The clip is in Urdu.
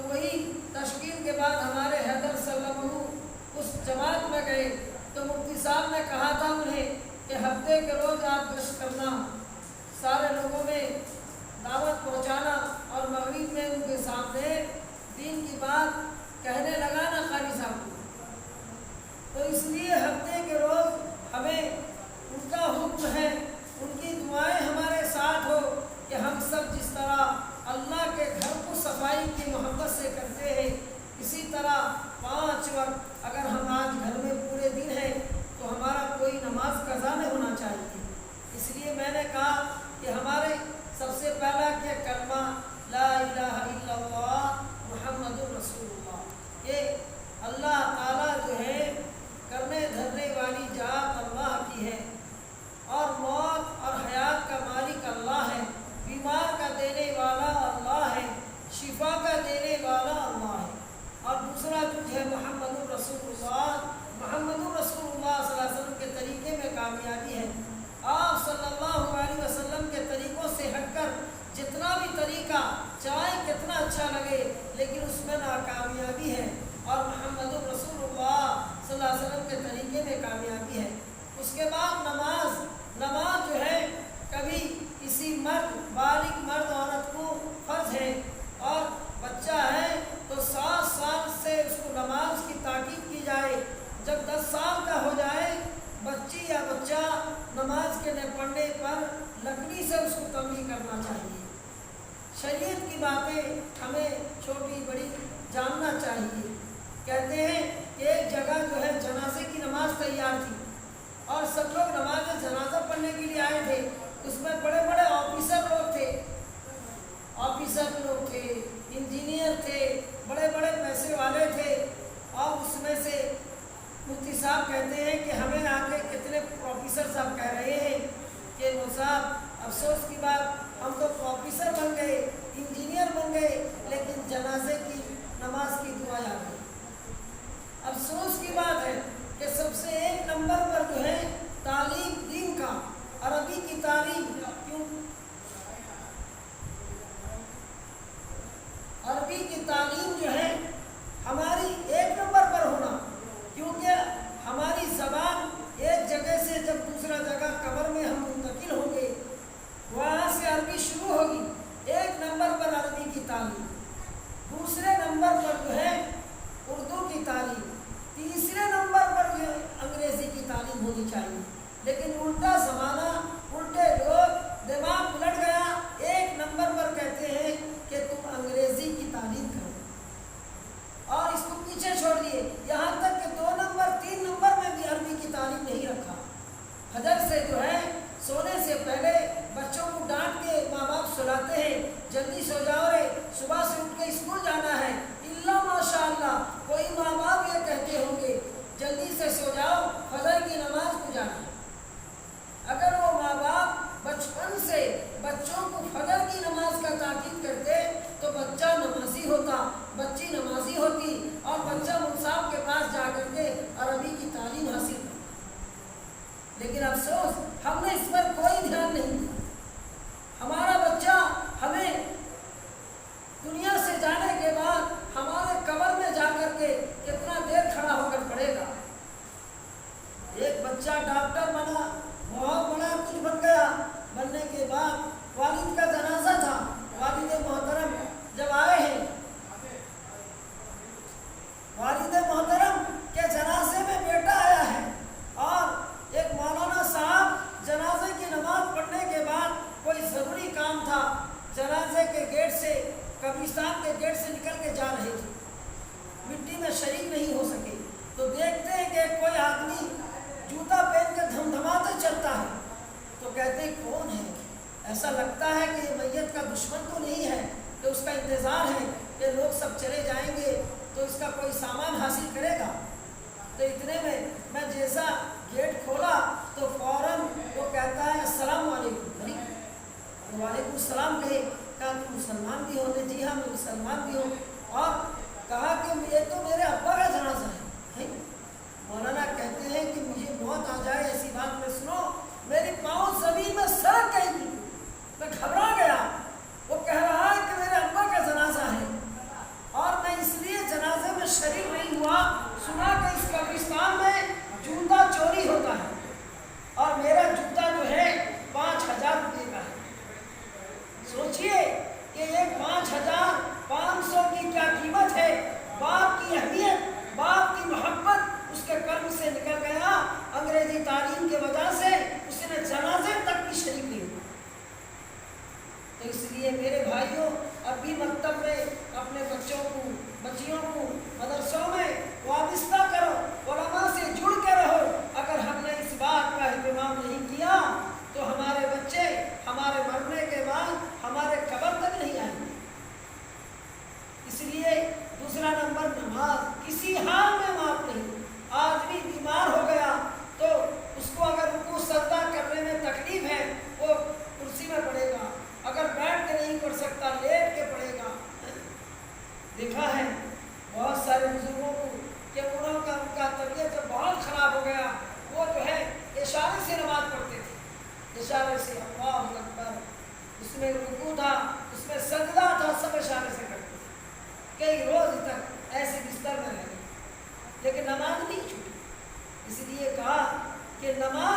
وہی تشکیل کے بعد ہمارے حیدر سلمہ اس جماعت میں گئے تو مفتی صاحب نے کہا تھا انہیں کہ ہفتے کے روز آپ گشت کرنا، سارے لوگوں میں دعوت پہنچانا اور مغرب میں ان کے سامنے دین کی بات کہنے لگانا قاری صاحب کو۔ تو اس لیے ہفتے کے روز ہمیں ان کا حکم ہے، ان کی دعائیں ہمارے ساتھ ہو کہ ہم سب جس طرح اللہ کے گھر کو صفائی کی محبت سے کرتے ہیں، اسی طرح 5 وقت اگر ہم آج گھر میں پورے دن ہیں تو ہمارا کوئی نماز قضا نہیں ہونا چاہیے۔ اس لیے میں نے کہا کہ ہمارے سب سے پہلا کہ کلمہ لا الہ الا اللہ محمد رسول اللہ، یہ اللہ تعالیٰ جو ہے کرنے دھرنے والی ذات اللہ کی ہے، اور موت اور حیات کا مالک اللہ ہے، بیمار کا دینے والا اللہ ہے، شفا کا دینے والا اللہ ہے۔ اور دوسرا جو ہے محمد رسول اللہ، محمد رسول اللہ صلی اللہ علیہ وسلم کے طریقے میں کامیابی ہے۔ آپ صلی اللہ علیہ وسلم کے طریقوں سے ہٹ کر جتنا بھی طریقہ چاہے کتنا اچھا لگے لیکن اس میں ناکامیابی ہے، اور محمد رسول اللہ صلی اللہ علیہ وسلم کے طریقے میں کامیابی ہے۔ اس کے بعد نماز جو ہے کبھی کسی مرد بالغ مرد عورت کو فرض ہے، اور بچہ ہے تو 7 سال سے اس کو نماز کی تاکید کی جائے، جب 10 سال کا ہو جائے بچی یا بچہ نماز کے نہ پڑھنے پر لکڑی سے اس کو تنبیہ کرنا چاہیے۔ شریعت کی باتیں ہمیں چھوٹی بڑی جاننا چاہیے۔ کہتے ہیں کہ ایک جگہ جو ہے جنازے کی نماز تیار تھی اور سب لوگ نماز جنازہ پڑھنے کے لیے آئے تھے، اس میں بڑے بڑے آفیسر لوگ تھے، انجینئر تھے، بڑے بڑے پیسے والے تھے، اور اس میں سے مفتی صاحب کہتے ہیں کہ ہمیں آ کے کتنے پروفیسر صاحب کہہ رہے ہیں کہ وہ صاحب افسوس کی بات ہم تو پروفیسر بن گئے، انجینئر بن گئے، لیکن جنازے کی نماز کی دعا یاد نہیں۔ افسوس کی بات ہے کہ سب سے 1 نمبر پر جو ہے تعلیم دین کا، عربی کی تعلیم، کیوں عربی کی تعلیم جو ہے ہماری 1 نمبر پر ہونا، کیونکہ ہماری زبان ایک جگہ سے جب دوسرا جگہ قبر میں ہم منتقل ہوں گے وہاں سے عربی شروع ہوگی۔ 1 نمبر پر عربی کی تعلیم، دوسرے نمبر پر جو ہے اردو کی تعلیم، تیسرے نمبر پر جو ہے انگریزی کی تعلیم ہونی چاہیے۔ لیکن الٹا زمانہ، الٹے لوگ، دماغ الٹ گیا، 1 نمبر پر کہتے ہیں کہ تم انگریزی کی تعلیم کرو، اور اس کو پیچھے چھوڑ دیے، یہاں تک کہ 2 نمبر 3 نمبر میں بھی عربی کی تعلیم نہیں رکھا۔ فجر سے جو ہے سونے سے پہلے بچوں کو ڈانٹ کے ماں باپ سلاتے ہیں، جلدی سو جاؤ رے، صبح سے اٹھ کے اسکول جانا ہے، اللہ ماشاء اللہ کوئی ماں باپ یہ کہتے ہوں گے جلدی سے سو جاؤ، فجر کی نماز کو جانا ہے۔ اگر وہ ماں باپ بچپن سے بچوں کو فجر کی نماز کا تاکید کرتے تو بچہ نمازی ہوتا، بچی نمازی ہوتی، اور بچہ مصحف کے پاس جا کر کے عربی کی تعلیم حاصل کرتا۔ لیکن افسوس ہم نے اس پر کوئی دھیان نہیں دیا۔ ہمارا بچہ ہمیں دنیا سے جانے کے بعد ہمارے قبر میں جا کر کے کتنا دیر کھڑا ہو کر پڑھے گا۔ ایک بچہ ڈاکٹر بنا، بہت بڑا کچھ بن گیا، بننے کے بعد والد کا جنازہ تھا، والد محترم جب آئے ہیں، والد محترم کے جنازے میں بیٹا آیا ہے، اور ایک مولانا صاحب جنازے کی نماز پڑھنے کے بعد کوئی ضروری کام تھا، جنازے کے گیٹ سے، قبرستان کے گیٹ سے نکل کے جا رہے تھے، مٹی میں شریک نہیں ہو سکے، تو دیکھتے ہیں کہ کوئی آدمی جوتا پہن کے دھمدھماتے چلتا ہے، تو کہتے ہیں کون ہے؟ ایسا لگتا ہے کہ یہ میت کا دشمن تو نہیں ہے کہ اس کا انتظار ہے کہ لوگ سب چلے جائیں گے تو اس کا کوئی سامان حاصل کرے گا۔ تو اتنے میں جیسا گیٹ کھولا تو فوراً وہ کہتا ہے السلام علیکم، وعلیکم السلام کہے، کہا تم مسلمان بھی ہو؟ جی ہاں میں مسلمان بھی ہوں، اور کہا کہ یہ تو میرے ابا کا جنازہ ہے۔ مولانا کہتے ہیں کہ مجھے موت آ جائے ایسی بات میں سنو، میری پاؤں زمین میں سرک گئی تھی، میں گھبرا گیا، وہ کہہ رہا ہے کہ میرے ابا کا جنازہ ہے، اور لیے میرے بھائیوں اب بھی مکتب میں اپنے بچوں کو بچیوں کو مدرسوں میں وابستہ کرو، علماء سے جڑ کے رہو۔ اگر ہم نے اس بات کا اہتمام نہیں کیا تو ہمارے بچے ہمارے مرنے کے بعد ہمارے قبر تک نہیں آئیں گے۔ اس لیے دوسرا نمبر نماز کسی حال میں معاف نہیں۔ آدمی بیمار ہو گیا تو اس کو اگر رکوع سجدہ کرنے میں تکلیف ہے وہ کرسی میں پڑھے گا، اگر بیٹھ کے نہیں پڑھ سکتا لیٹ کے پڑھے گا۔ دیکھا ہے بہت سارے بزرگوں کو کہ ان کا طبیعت جب بہت خراب ہو گیا وہ جو ہے اشارے سے نماز پڑھتے تھے، اشارے سے اللہ اکبر، اس میں رکوع تھا، اس میں سجدہ تھا، سب اشارے سے کرتے تھے، کئی روز تک ایسے بستر میں رہ گئے، لیکن نماز نہیں چھوٹی۔ اس لیے کہا کہ نماز